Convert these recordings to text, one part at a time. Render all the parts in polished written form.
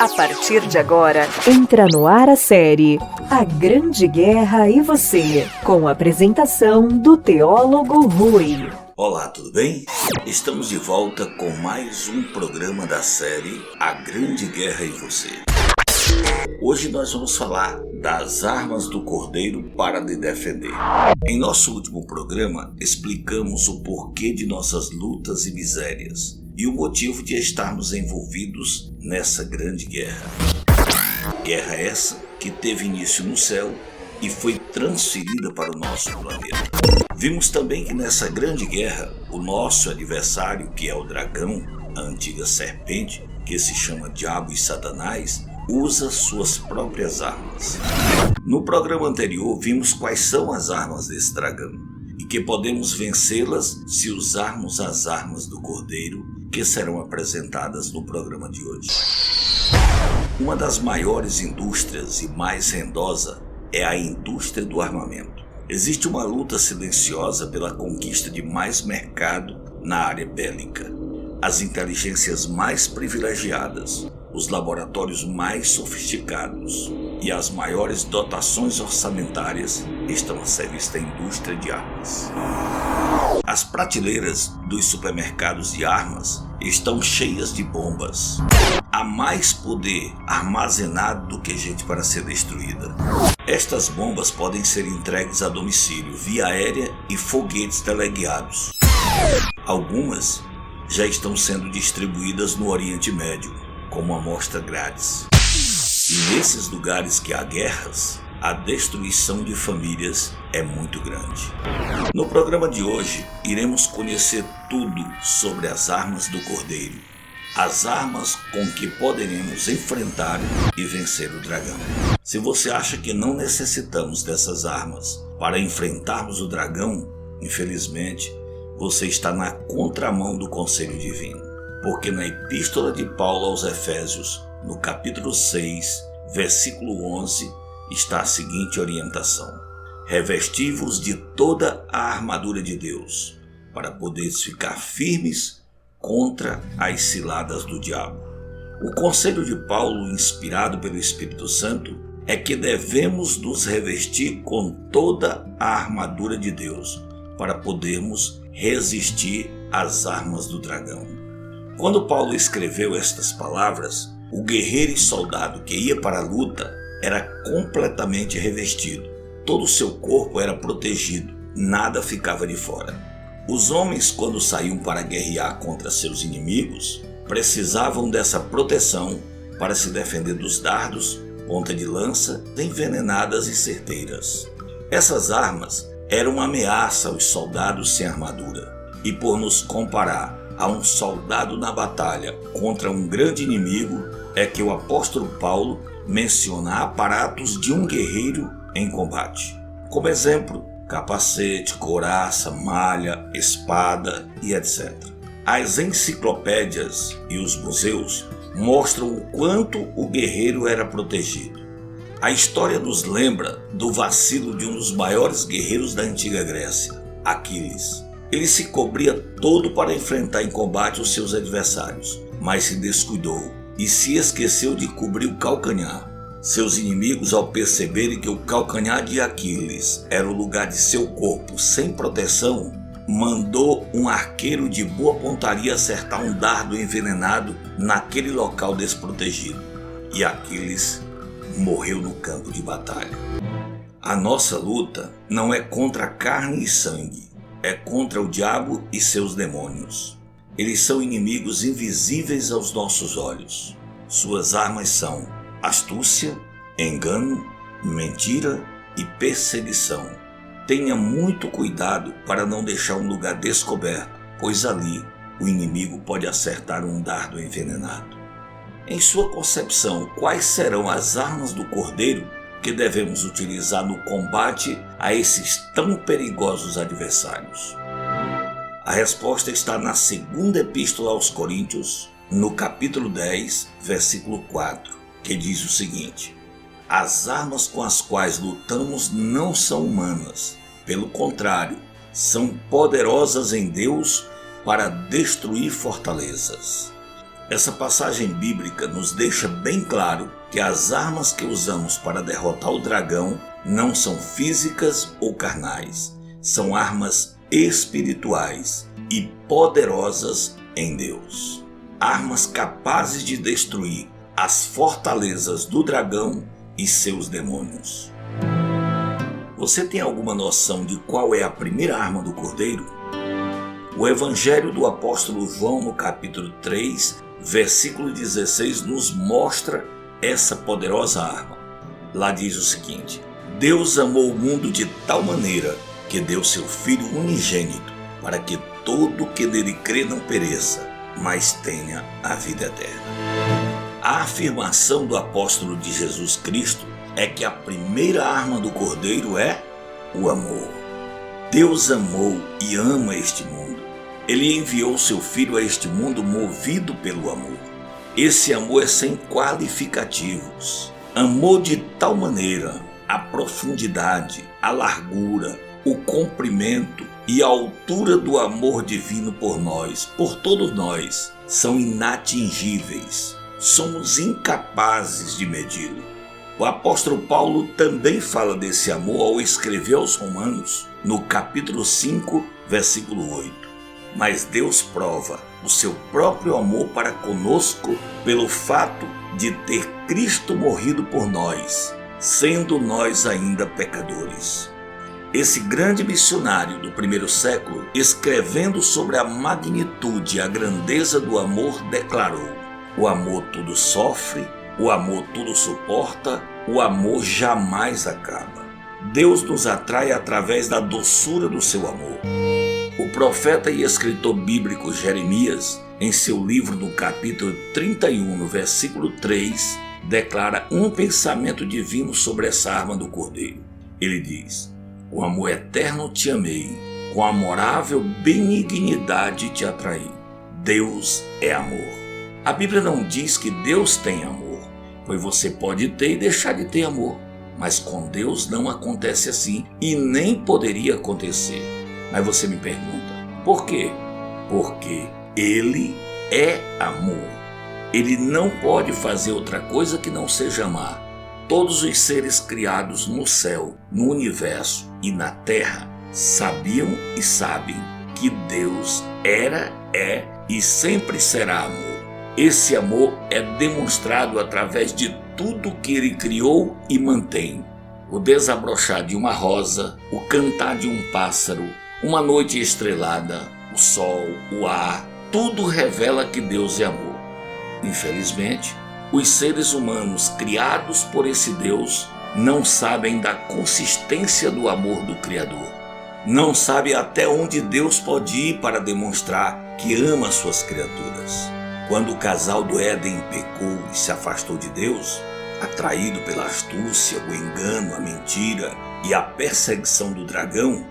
A partir de agora, entra no ar a série A Grande Guerra e Você, com a apresentação do teólogo Rui. Olá, tudo bem? Estamos de volta com mais um programa da série A Grande Guerra e Você. Hoje nós vamos falar das armas do Cordeiro para lhe defender. Em nosso último programa, explicamos o porquê de nossas lutas e misérias e o motivo de estarmos envolvidos nessa grande guerra. Guerra essa que teve início no céu e foi transferida para o nosso planeta. Vimos também que nessa grande guerra, o nosso adversário, que é o dragão, a antiga serpente, que se chama Diabo e Satanás, usa suas próprias armas. No programa anterior, vimos quais são as armas desse dragão e que podemos vencê-las se usarmos as armas do Cordeiro, que serão apresentadas no programa de hoje. Uma das maiores indústrias e mais rendosa é a indústria do armamento. Existe uma luta silenciosa pela conquista de mais mercado na área bélica. As inteligências mais privilegiadas, os laboratórios mais sofisticados e as maiores dotações orçamentárias estão a serviço da indústria de armas. As prateleiras dos supermercados de armas estão cheias de bombas. Há mais poder armazenado do que gente para ser destruída. Estas bombas podem ser entregues a domicílio via aérea e foguetes teleguiados. Algumas já estão sendo distribuídas no Oriente Médio, como amostra grátis. E nesses lugares que há guerras, a destruição de famílias é muito grande. No programa de hoje, iremos conhecer tudo sobre as armas do Cordeiro. As armas com que poderemos enfrentar e vencer o dragão. Se você acha que não necessitamos dessas armas para enfrentarmos o dragão, infelizmente, você está na contramão do conselho divino. Porque na Epístola de Paulo aos Efésios, no capítulo 6, versículo 11, está a seguinte orientação: revesti-vos de toda a armadura de Deus, para poderes ficar firmes contra as ciladas do diabo. O conselho de Paulo, inspirado pelo Espírito Santo, é que devemos nos revestir com toda a armadura de Deus, para podermos resistir às armas do dragão. Quando Paulo escreveu estas palavras, o guerreiro e soldado que ia para a luta era completamente revestido. Todo o seu corpo era protegido, nada ficava de fora. Os homens, quando saíam para guerrear contra seus inimigos, precisavam dessa proteção para se defender dos dardos, ponta de lança, envenenadas e certeiras. Essas armas eram uma ameaça aos soldados sem armadura. E por nos comparar a um soldado na batalha contra um grande inimigo, é que o apóstolo Paulo menciona aparatos de um guerreiro em combate. Como exemplo, capacete, couraça, malha, espada e etc. As enciclopédias e os museus mostram o quanto o guerreiro era protegido. A história nos lembra do vacilo de um dos maiores guerreiros da antiga Grécia, Aquiles. Ele se cobria todo para enfrentar em combate os seus adversários, mas se descuidou e se esqueceu de cobrir o calcanhar. Seus inimigos, ao perceberem que o calcanhar de Aquiles era o lugar de seu corpo sem proteção, mandou um arqueiro de boa pontaria acertar um dardo envenenado naquele local desprotegido. E Aquiles morreu no campo de batalha. A nossa luta não é contra carne e sangue, é contra o diabo e seus demônios. Eles são inimigos invisíveis aos nossos olhos. Suas armas são astúcia, engano, mentira e perseguição. Tenha muito cuidado para não deixar um lugar descoberto, pois ali o inimigo pode acertar um dardo envenenado. Em sua concepção, quais serão as armas do Cordeiro que devemos utilizar no combate a esses tão perigosos adversários? A resposta está na segunda Epístola aos Coríntios, no capítulo 10, versículo 4, que diz o seguinte: as armas com as quais lutamos não são humanas, pelo contrário, são poderosas em Deus para destruir fortalezas. Essa passagem bíblica nos deixa bem claro que as armas que usamos para derrotar o dragão não são físicas ou carnais, são armas espirituais e poderosas em Deus. Armas capazes de destruir as fortalezas do dragão e seus demônios. Você tem alguma noção de qual é a primeira arma do Cordeiro? O Evangelho do Apóstolo João, no capítulo 3, versículo 16, nos mostra essa poderosa arma. Lá diz o seguinte: Deus amou o mundo de tal maneira que deu seu Filho unigênito, para que todo que nele crê não pereça, mas tenha a vida eterna. A afirmação do apóstolo de Jesus Cristo é que a primeira arma do Cordeiro é o amor. Deus amou e ama este mundo. Ele enviou seu Filho a este mundo movido pelo amor. Esse amor é sem qualificativos. Amou de tal maneira a profundidade, a largura, o comprimento e a altura do amor divino por nós, por todos nós, são inatingíveis. Somos incapazes de medi-lo. O apóstolo Paulo também fala desse amor ao escrever aos Romanos, no capítulo 5, versículo 8. Mas Deus prova o seu próprio amor para conosco pelo fato de ter Cristo morrido por nós, sendo nós ainda pecadores. Esse grande missionário do primeiro século, escrevendo sobre a magnitude e a grandeza do amor, declarou: o amor tudo sofre, o amor tudo suporta, o amor jamais acaba. Deus nos atrai através da doçura do seu amor. O profeta e escritor bíblico Jeremias, em seu livro no capítulo 31, no versículo 3, declara um pensamento divino sobre essa arma do Cordeiro. Ele diz: com amor eterno te amei, com amorável benignidade te atraí. Deus é amor. A Bíblia não diz que Deus tem amor, pois você pode ter e deixar de ter amor. Mas com Deus não acontece assim e nem poderia acontecer. Mas você me pergunta, por quê? Porque Ele é amor. Ele não pode fazer outra coisa que não seja amar. Todos os seres criados no céu, no universo e na terra sabiam e sabem que Deus era, é e sempre será amor. Esse amor é demonstrado através de tudo que Ele criou e mantém. O desabrochar de uma rosa, o cantar de um pássaro, uma noite estrelada, o sol, o ar, tudo revela que Deus é amor. Infelizmente, os seres humanos criados por esse Deus não sabem da consistência do amor do Criador. Não sabem até onde Deus pode ir para demonstrar que ama suas criaturas. Quando o casal do Éden pecou e se afastou de Deus, atraído pela astúcia, o engano, a mentira e a perseguição do dragão,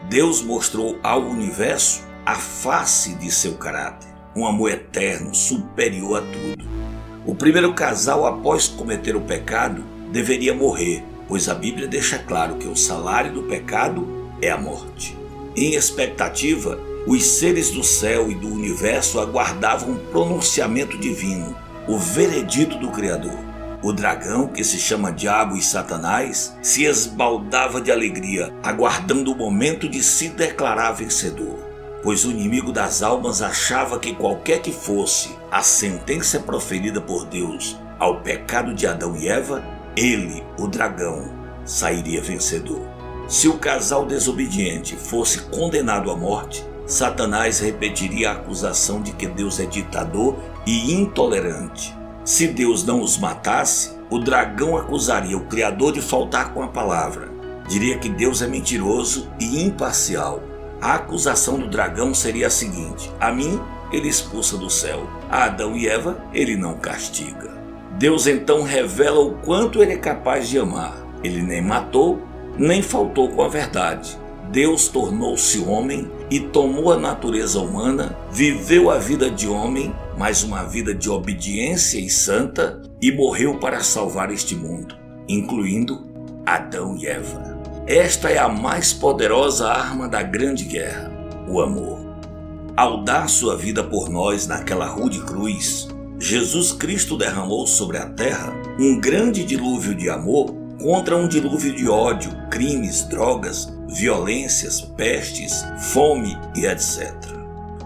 Deus mostrou ao universo a face de seu caráter, um amor eterno, superior a tudo. O primeiro casal, após cometer o pecado, deveria morrer, pois a Bíblia deixa claro que o salário do pecado é a morte. Em expectativa, os seres do céu e do universo aguardavam um pronunciamento divino, o veredito do Criador. O dragão, que se chama Diabo e Satanás, se esbaldava de alegria, aguardando o momento de se declarar vencedor. Pois o inimigo das almas achava que qualquer que fosse a sentença proferida por Deus ao pecado de Adão e Eva, ele, o dragão, sairia vencedor. Se o casal desobediente fosse condenado à morte, Satanás repetiria a acusação de que Deus é ditador e intolerante. Se Deus não os matasse, o dragão acusaria o Criador de faltar com a palavra. Diria que Deus é mentiroso e imparcial. A acusação do dragão seria a seguinte: a mim ele expulsa do céu, a Adão e Eva ele não castiga. Deus então revela o quanto ele é capaz de amar. Ele nem matou, nem faltou com a verdade. Deus tornou-se homem e tomou a natureza humana, viveu a vida de homem, mas uma vida de obediência e santa, e morreu para salvar este mundo, incluindo Adão e Eva. Esta é a mais poderosa arma da grande guerra, o amor. Ao dar sua vida por nós naquela rude cruz, Jesus Cristo derramou sobre a terra um grande dilúvio de amor contra um dilúvio de ódio, crimes, drogas, violências, pestes, fome e etc.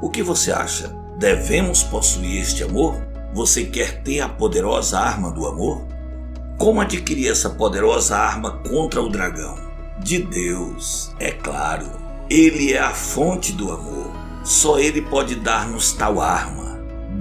O que você acha? Devemos possuir este amor? Você quer ter a poderosa arma do amor? Como adquirir essa poderosa arma contra o dragão? De Deus, é claro. Ele é a fonte do amor. Só Ele pode dar-nos tal arma.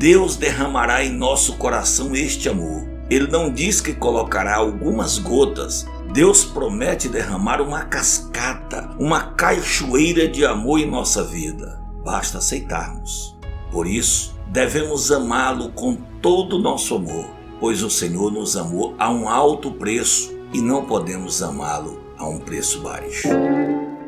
Deus derramará em nosso coração este amor. Ele não diz que colocará algumas gotas. Deus promete derramar uma cascata, uma cachoeira de amor em nossa vida. Basta aceitarmos. Por isso, devemos amá-lo com todo o nosso amor, pois o Senhor nos amou a um alto preço e não podemos amá-lo a um preço baixo.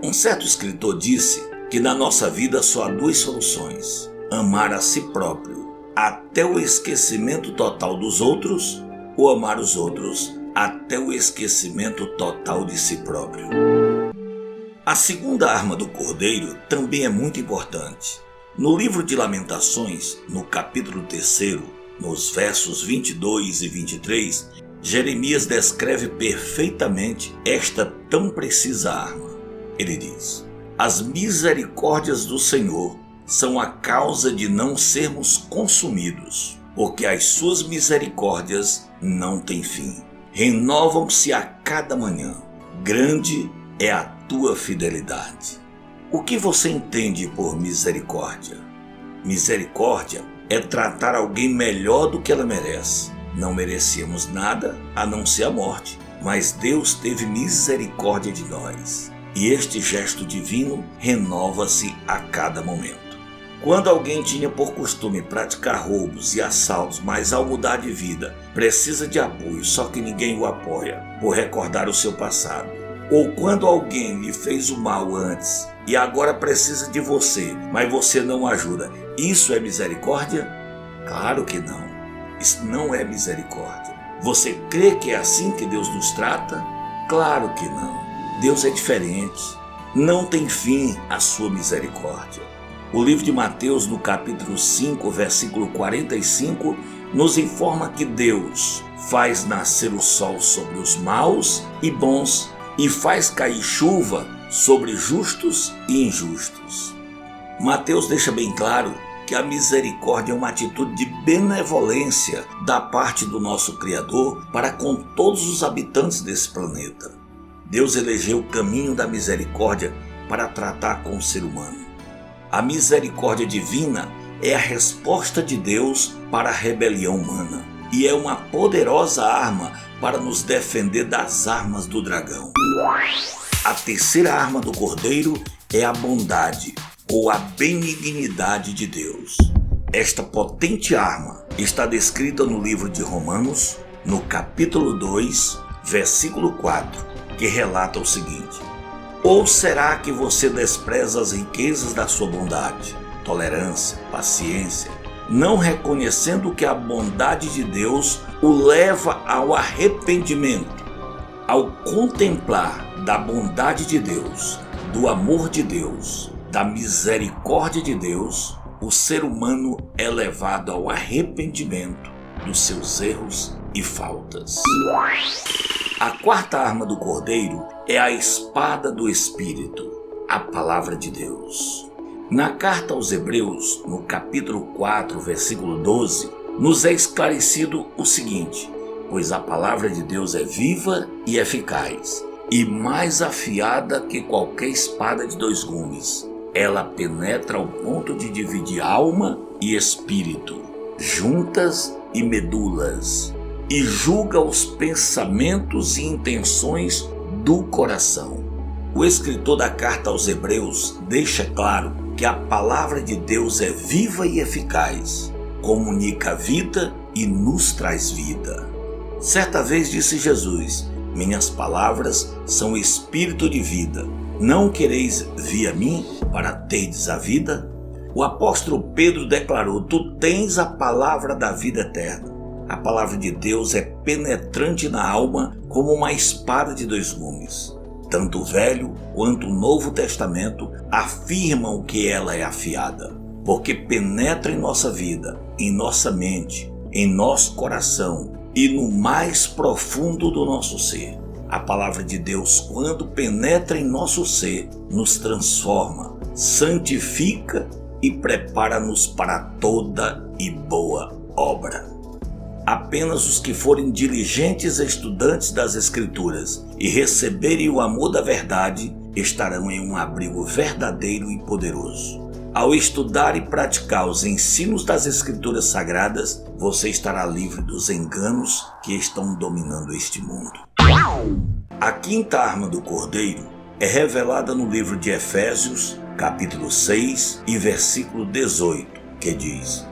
Um certo escritor disse que na nossa vida só há duas soluções: amar a si próprio até o esquecimento total dos outros, ou amar os outros até o esquecimento total de si próprio. A segunda arma do Cordeiro também é muito importante. No livro de Lamentações, no capítulo 3, nos versos 22 e 23, Jeremias descreve perfeitamente esta tão precisa arma. Ele diz: as misericórdias do Senhor são a causa de não sermos consumidos, porque as suas misericórdias não têm fim. Renovam-se a cada manhã. Grande é a tua fidelidade. O que você entende por misericórdia? Misericórdia é tratar alguém melhor do que ela merece. Não merecíamos nada a não ser a morte, mas Deus teve misericórdia de nós. E este gesto divino renova-se a cada momento. Quando alguém tinha por costume praticar roubos e assaltos, mas ao mudar de vida precisa de apoio, só que ninguém o apoia por recordar o seu passado. Ou quando alguém lhe fez o mal antes e agora precisa de você, mas você não o ajuda, isso é misericórdia? Claro que não. Isso não é misericórdia. Você crê que é assim que Deus nos trata? Claro que não. Deus é diferente. Não tem fim a sua misericórdia. O livro de Mateus, no capítulo 5, versículo 45, nos informa que Deus faz nascer o sol sobre os maus e bons e faz cair chuva sobre justos e injustos. Mateus deixa bem claro que a misericórdia é uma atitude de benevolência da parte do nosso Criador para com todos os habitantes desse planeta. Deus elegeu o caminho da misericórdia para tratar com o ser humano. A misericórdia divina é a resposta de Deus para a rebelião humana e é uma poderosa arma para nos defender das armas do dragão. A terceira arma do Cordeiro é a bondade ou a benignidade de Deus. Esta potente arma está descrita no livro de Romanos, no capítulo 2, versículo 4, que relata o seguinte: ou será que você despreza as riquezas da sua bondade, tolerância, paciência, não reconhecendo que a bondade de Deus o leva ao arrependimento? Ao contemplar da bondade de Deus, do amor de Deus, da misericórdia de Deus, o ser humano é levado ao arrependimento dos seus erros e faltas. A quarta arma do Cordeiro é a espada do Espírito, a palavra de Deus. Na carta aos Hebreus, no capítulo 4, versículo 12, nos é esclarecido o seguinte: pois a palavra de Deus é viva e eficaz, e mais afiada que qualquer espada de dois gumes. Ela penetra ao ponto de dividir alma e espírito, juntas e medulas, e julga os pensamentos e intenções do coração. O escritor da carta aos Hebreus deixa claro que a palavra de Deus é viva e eficaz, comunica a vida e nos traz vida. Certa vez disse Jesus: minhas palavras são espírito de vida. Não quereis vir a mim para terdes a vida? O apóstolo Pedro declarou: tu tens a palavra da vida eterna. A palavra de Deus é penetrante na alma como uma espada de dois gumes. Tanto o Velho quanto o Novo Testamento afirmam que ela é afiada, porque penetra em nossa vida, em nossa mente, em nosso coração e no mais profundo do nosso ser. A palavra de Deus, quando penetra em nosso ser, nos transforma, santifica e prepara-nos para toda e boa obra. Apenas os que forem diligentes estudantes das Escrituras e receberem o amor da verdade estarão em um abrigo verdadeiro e poderoso. Ao estudar e praticar os ensinos das Escrituras Sagradas, você estará livre dos enganos que estão dominando este mundo. A quinta arma do Cordeiro é revelada no livro de Efésios, capítulo 6 e versículo 18, que diz: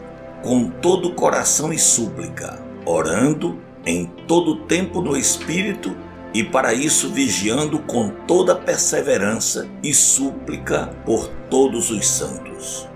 com todo o coração e súplica, orando em todo tempo no Espírito, e para isso vigiando com toda perseverança e súplica por todos os santos.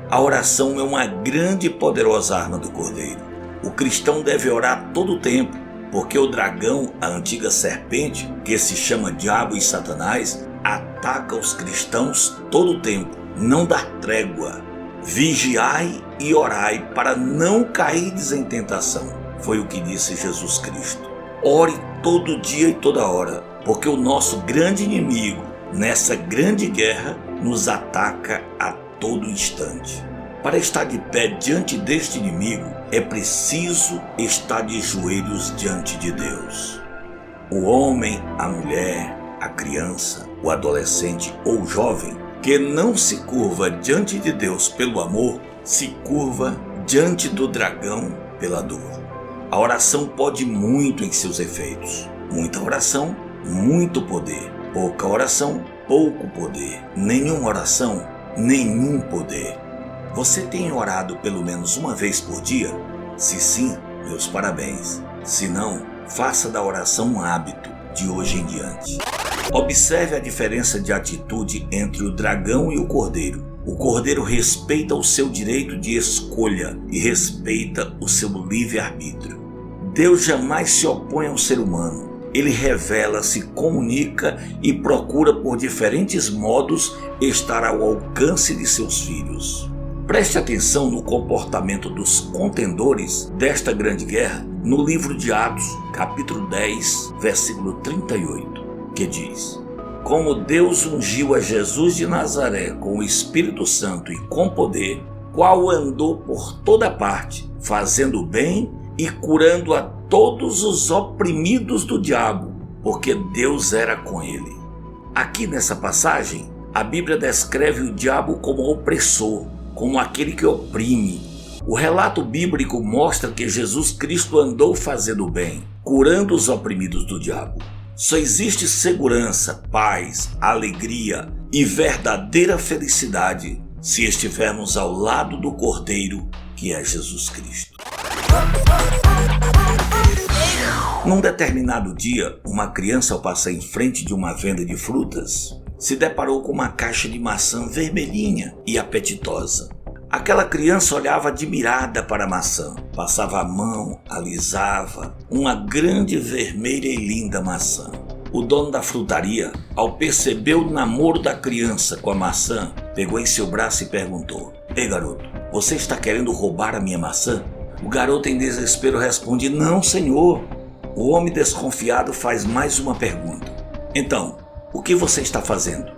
A oração é uma grande e poderosa arma do Cordeiro. O cristão deve orar todo o tempo, porque o dragão, a antiga serpente, que se chama Diabo e Satanás, ataca os cristãos todo o tempo, não dá trégua. Vigiai e orai para não cairdes em tentação. Foi o que disse Jesus Cristo. Ore todo dia e toda hora, porque o nosso grande inimigo, nessa grande guerra, nos ataca a todo instante. Para estar de pé diante deste inimigo, é preciso estar de joelhos diante de Deus. O homem, a mulher, a criança, o adolescente ou o jovem que não se curva diante de Deus pelo amor, se curva diante do dragão pela dor. A oração pode muito em seus efeitos. Muita oração, muito poder. Pouca oração, pouco poder. Nenhuma oração, nenhum poder. Você tem orado pelo menos uma vez por dia? Se sim, meus parabéns. Se não, faça da oração um hábito de hoje em diante. Observe a diferença de atitude entre o dragão e o cordeiro. O cordeiro respeita o seu direito de escolha e respeita o seu livre-arbítrio. Deus jamais se opõe ao ser humano. Ele revela, se comunica e procura por diferentes modos estar ao alcance de seus filhos. Preste atenção no comportamento dos contendores desta grande guerra no livro de Atos, capítulo 10, versículo 38, que diz: como Deus ungiu a Jesus de Nazaré com o Espírito Santo e com poder, qual andou por toda parte, fazendo o bem e curando a todos os oprimidos do diabo, porque Deus era com ele. Aqui nessa passagem, a Bíblia descreve o diabo como opressor, como aquele que oprime. O relato bíblico mostra que Jesus Cristo andou fazendo o bem, curando os oprimidos do diabo. Só existe segurança, paz, alegria e verdadeira felicidade se estivermos ao lado do Cordeiro, que é Jesus Cristo. Num determinado dia, uma criança, ao passar em frente de uma venda de frutas, se deparou com uma caixa de maçã vermelhinha e apetitosa. Aquela criança olhava admirada para a maçã, passava a mão, alisava uma grande, vermelha e linda maçã. O dono da frutaria, ao perceber o namoro da criança com a maçã, pegou em seu braço e perguntou: ei, garoto, você está querendo roubar a minha maçã? O garoto, em desespero, responde: não, senhor. O homem desconfiado faz mais uma pergunta: então, o que você está fazendo?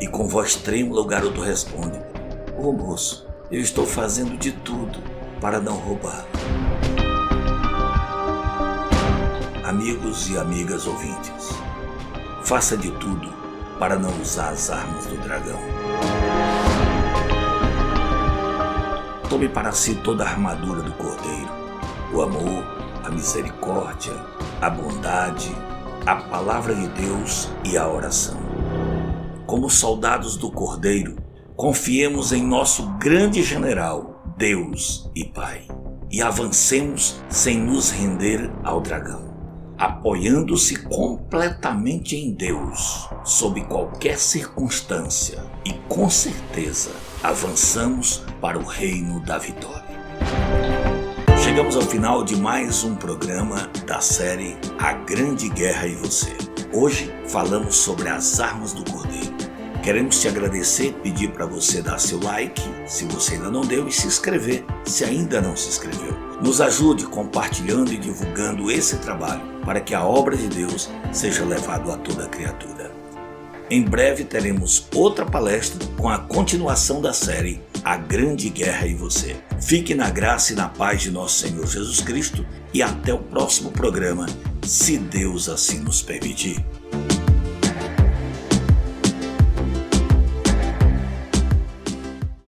E com voz trêmula o garoto responde: ô moço, eu estou fazendo de tudo para não roubar. Amigos e amigas ouvintes, faça de tudo para não usar as armas do dragão. Tome para si toda a armadura do Cordeiro: o amor, a misericórdia, a bondade, a palavra de Deus e a oração. Como soldados do Cordeiro, confiemos em nosso grande general, Deus e Pai, e avancemos sem nos render ao dragão, apoiando-se completamente em Deus, sob qualquer circunstância, e com certeza avançamos para o reino da vitória. Chegamos ao final de mais um programa da série A Grande Guerra e Você. Hoje falamos sobre as armas do Cordeiro. Queremos te agradecer, pedir para você dar seu like, se você ainda não deu, e se inscrever, se ainda não se inscreveu. Nos ajude compartilhando e divulgando esse trabalho, para que a obra de Deus seja levada a toda criatura. Em breve teremos outra palestra com a continuação da série A Grande Guerra e Você. Fique na graça e na paz de nosso Senhor Jesus Cristo e até o próximo programa, se Deus assim nos permitir.